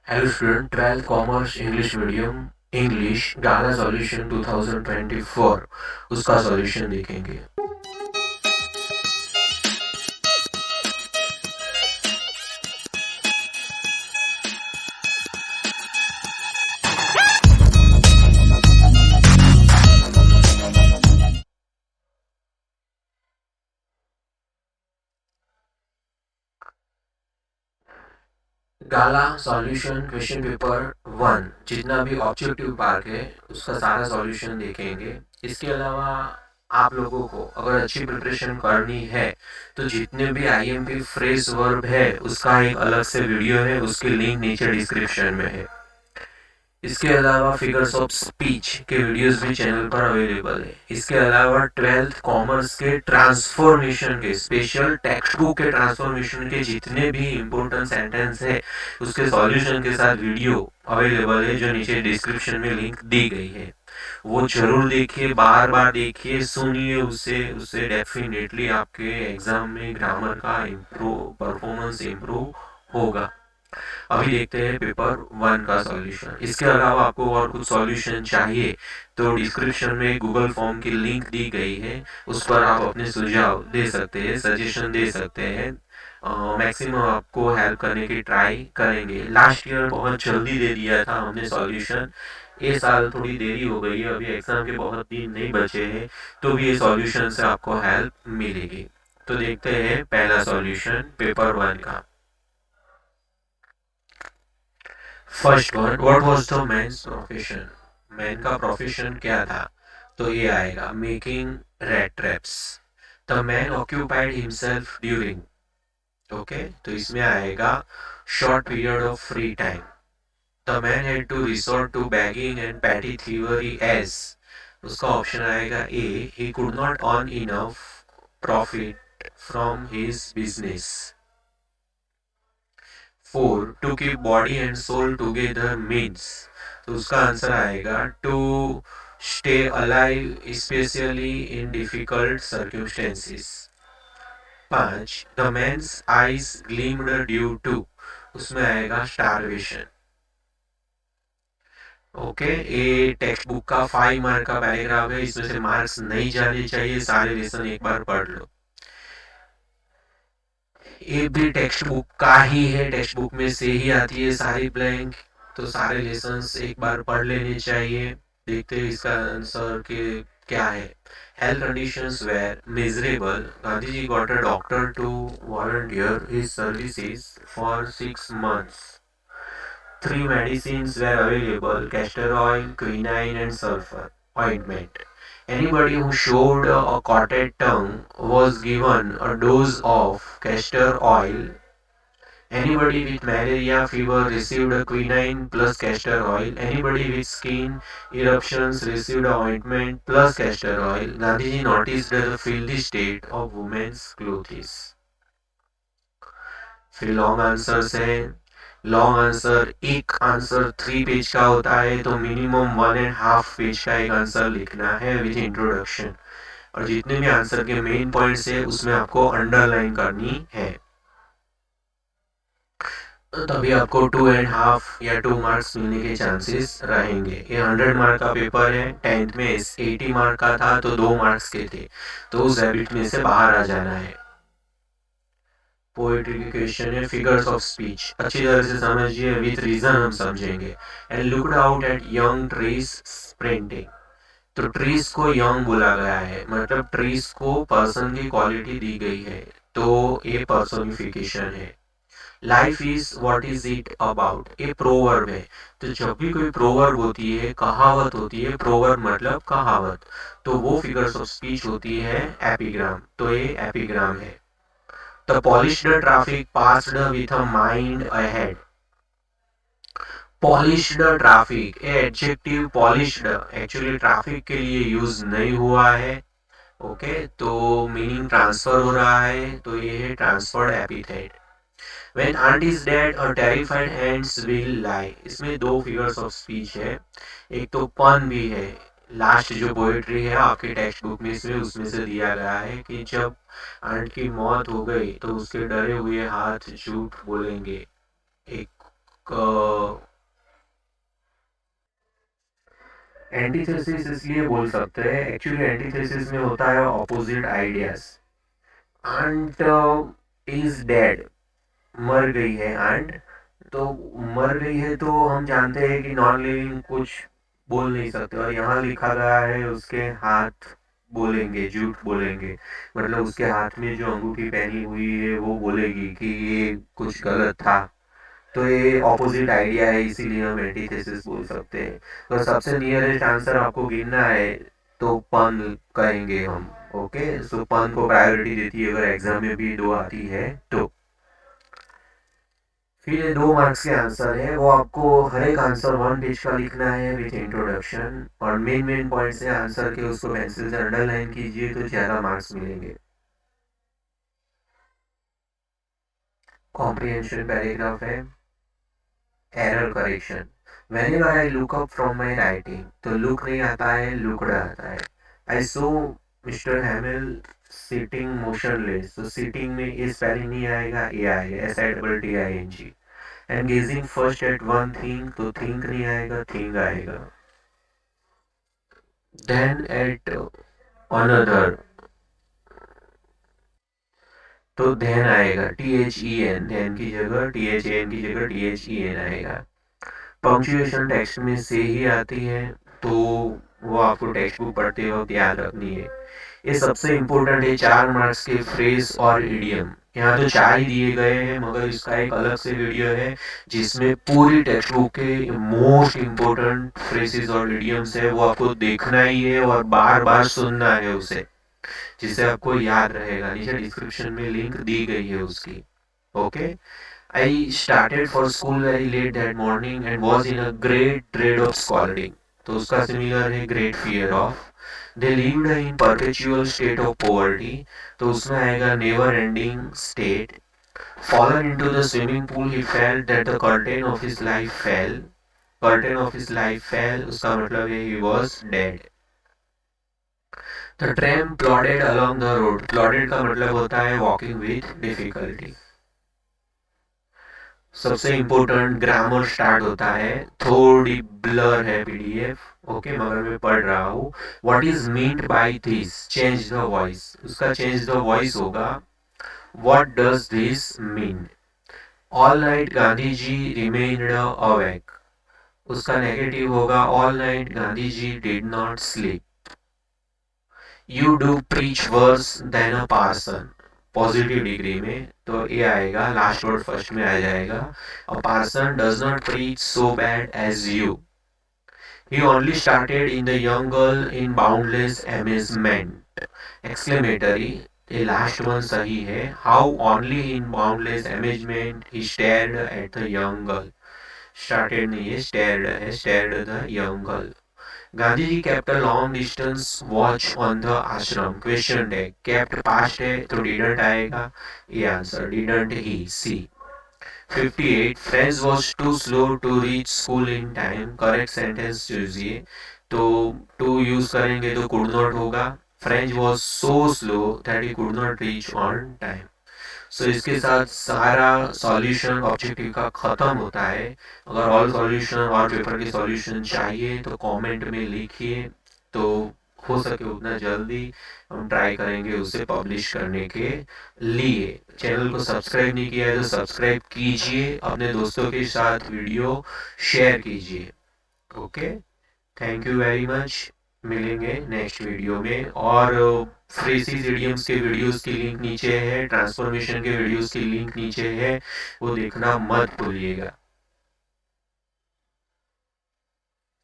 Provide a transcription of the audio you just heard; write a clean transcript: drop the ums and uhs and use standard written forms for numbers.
Hello student, 12th commerce English medium English Gala solution 2024 उसका solution देखेंगे। गाला solution question paper 1 जितना भी ऑब्जेक्टिव पार्ट है उसका सारा सॉल्यूशन देखेंगे। इसके अलावा आप लोगों को अगर अच्छी प्रिपरेशन करनी है तो जितने भी आईएमपी फ्रेज वर्ब है उसका एक अलग से वीडियो है, उसकी लिंक नीचे डिस्क्रिप्शन में है। इसके अलावा फिगर्स ऑफ स्पीच के वीडियोस भी चैनल पर अवेलेबल है। इसके अलावा 12th कॉमर्स के ट्रांसफॉर्मेशन के स्पेशल टेक्स्ट बुक के ट्रांसफॉर्मेशन के जितने भी इम्पोर्टेंट सेंटेंस है उसके सॉल्यूशन के साथ वीडियो अवेलेबल है, जो नीचे डिस्क्रिप्शन में लिंक दी गई है। वो जरूर देखिए, बार बार देखिए, सुनिए उसे उससे डेफिनेटली आपके एग्जाम में ग्रामर का इम्प्रूव परफॉर्मेंस इम्प्रूव होगा। अभी देखते हैं पेपर 1 का सॉल्यूशन। इसके अलावा आपको और कुछ सॉल्यूशन चाहिए तो डिस्क्रिप्शन में गूगल फॉर्म की लिंक दी गई है, उस पर आप अपने सुझाव दे सकते हैं, सजेशन दे सकते हैं। मैक्सिमम आपको हेल्प करने की ट्राई करेंगे। लास्ट ईयर बहुत जल्दी दे दिया था हमने सॉल्यूशन, इस साल थोड़ी देरी हो गई है, अभी एग्जाम के बहुत दिन नहीं बचे हैं, तो भी ये सॉल्यूशन से आपको हेल्प मिलेगी। तो देखते हैं पहला सॉल्यूशन पेपर 1 का। First one, what was the man's profession. Man का प्रोफेशन क्या था? तो ये आएगा making rat traps. The man occupied himself during, okay, तो इसमें आएगा short period of free time. The man had to resort to begging and petty thievery as, उसका ऑप्शन आएगा A, he could not earn enough profit from his business. 4, to keep body and soul together means, तो उसका answer आएगा to stay alive specially in difficult circumstances. 5, the man's eyes gleamed due to, उसमें आएगा starvation. Okay, ये textbook का 5 mark का paragraph है, इसमें से मार्क्स नहीं जाने चाहिए, सारे लेसन एक बार पढ़ लो। ये भी टेक्स्ट बुक का ही है, टेक्स्ट बुक में से ही आती है सारी ब्लैंक, तो सारे लेसन्स एक बार पढ़ लेने चाहिए। देखते हैं इसका आंसर के क्या है। Health conditions were miserable, Gandhi ji got a doctor to volunteer his services for 6 months। 3 medicines were available: castor oil, quinine, and sulfur ointment. Anybody who showed a cotton tongue was given a dose of castor oil. Anybody with malaria fever received a quinine plus castor oil. Anybody with skin eruptions received a ointment plus castor oil. Gandhiji noticed the filthy state of women's clothes. फिर long answer है। Long answer एक answer 3 page का होता है, तो minimum 1.5 page का एक answer लिखना है विद इंट्रोडक्शन, और जितने भी आंसर के मेन पॉइंट्स है उसमें आपको अंडरलाइन करनी है, तभी आपको 2.5 या 2 मार्क्स मिलने के चांसेस रहेंगे। ये 100 मार्क का पेपर है, 10th में 80 मार्क का था तो 2 मार्क्स के थे, तो उस हैबिट में से बाहर आ जाना है। पोएट्री के क्वेश्चन है, फिगर्स ऑफ स्पीच अच्छी तरह से समझिए, विद रीजन हम समझेंगे। And looked out at young trees sprinting, तो ट्रीज को यंग बोला गया है, मतलब ट्रीज को पर्सन की क्वालिटी दी गई है, तो ये पर्सोनिफिकेशन है। Life is what is it about, ये प्रोवर्ब है, तो जब भी कोई प्रोवर्ब होती है, कहावत होती है, प्रोवर्ब मतलब कहावत, तो वो फिगर्स ऑफ स्पीच होती है एपिग्राम, तो ये एपिग्राम है। The polished traffic passed with a mind ahead. Polished traffic, ये एडजेक्टिव polished एक्चुअली ट्रैफिक के लिए यूज नहीं हुआ है, ओके, तो मीनिंग ट्रांसफर हो रहा है, तो ये है transferred epithet. When aunt is dead, a terrified ants will lie, इसमें दो फिगर्स ऑफ स्पीच है, एक तो पन भी है। लास्ट जो पोएट्री है आपके टेक्स्ट बुक में से उसमें से दिया गया है कि जब आंट की मौत हो गई तो उसके डरे हुए हाथ झूठ बोलेंगे, एक एंटीथेसिस इसलिए बोल सकते हैं, एक्चुअली एंटीथेसिस में होता है opposite ideas. Aunt is dead, मर गई है आंट, तो मर गई है तो हम जानते हैं कि नॉन लिविंग कुछ बोल नहीं सकते, और यहाँ लिखा गया है उसके हाथ बोलेंगे, झूठ बोलेंगे, मतलब उसके हाथ में जो अंगूठी पहनी हुई है वो बोलेगी कि ये कुछ गलत था। तो ये ऑपोजिट आइडिया है, इसीलिए हम एंटीथेसिस बोल सकते हैं। तो सबसे नियरेस्ट आंसर आपको गिनना है तो पन कहेंगे हम। ओके, सो पन को प्रायोरिटी देती है अगर एग्जाम में भी दो आती है तो। फिर ये 2 मार्क्स के आंसर है, वो आपको हर एक आंसर 1 पेज का लिखना है विथ इंट्रोडक्शन, और मेन मेन पॉइंट्स है आंसर के, उसको पेंसिल से अंडरलाइन कीजिए तो ज़्यादा मार्क्स मिलेंगे। कॉम्प्रिहेंशन पैराग्राफ है, error correction. Whenever I look up from my writing, तो लुक नहीं आता है, लुकड आता है। I saw Mr Hamill sitting motionless, तो सिटिंग में ए स्पेलिंग नहीं आएगा, ए आएगा, SITTING। And gazing first at one thing, तो थिंक नहीं आएगा, थिंग आएगा। देन एट अनदर, तो देन आएगा, THEN, देन की जगह THAN की जगह THEN आएगा। पंक्चुएशन टेक्स्ट में से ही आती है, तो वो आपको टेक्स्ट बुक पढ़ते वक्त याद रखनी है। ये सबसे इम्पोर्टेंट है 4 मार्क्स के फ्रेज और इडियम। यहाँ तो 4 ही दिए गए हैं, मगर इसका एक अलग से वीडियो है जिसमें पूरी टेक्स्ट बुक के मोस्ट इम्पोर्टेंट फ्रेजेस और इडियम्स है, वो आपको देखना ही है और बार बार सुनना है उसे, जिससे आपको याद रहेगा। नीचे डिस्क्रिप्शन में लिंक दी गई है उसकी। Okay, I started for school very late that morning and was in a great dread of scolding, तो उसका सिमिलर है great fear of। They lived in perpetual state of poverty, तो उसमें आएगा never ending state। Fallen into the swimming pool, he felt that the curtain of his life fell, curtain of his life fell, उसका मतलब है he was dead। The tram plodded along the road, plodded का मतलब होता है walking with difficulty। सबसे important grammar start होता है, थोड़ी ब्लर है PDF, ओके, मगर मैं पढ़ रहा हूँ। What is meant by this, change the voice, उसका चेंज द वॉइस होगा what does this mean. All night Gandhi ji remained awake, उसका नेगेटिव होगा all night Gandhi ji did not sleep. You do preach worse than a parson, positive degree में, तो ये आएगा, last word first में आ जाएगा। A person does not preach so bad as you. He only started in the young girl in boundless amazement, exclamatory, ये last one सही है। How only in boundless amazement he stared at the young girl, started नहीं है, stared है, stared the young girl. Gandhi ji kept a long distance watch on the ashram, question है, kept past है तो didn't आएगा, ये answer didn't he, C। 58 French was too slow to reach school in time, correct sentence चूजिए। तो to use करेंगे तो could not होगा, French was so slow that he could not reach on time। सो इसके साथ सारा सॉल्यूशन ऑब्जेक्टिव का ख़त्म होता है। अगर ऑल सॉल्यूशन और पेपर के सॉल्यूशन चाहिए तो कमेंट में लिखिए, तो हो सके उतना जल्दी हम ट्राई करेंगे उसे पब्लिश करने के लिए। चैनल को सब्सक्राइब नहीं किया है तो सब्सक्राइब कीजिए, अपने दोस्तों के साथ वीडियो शेयर कीजिए। Okay, thank you very much, मिलेंगे नेक्स्ट वीडियो में। और फ्रेसिस इडियम्स के वीडियोस की लिंक नीचे है, ट्रांसफॉर्मेशन के वीडियोस की लिंक नीचे है, वो देखना मत भूलिएगा।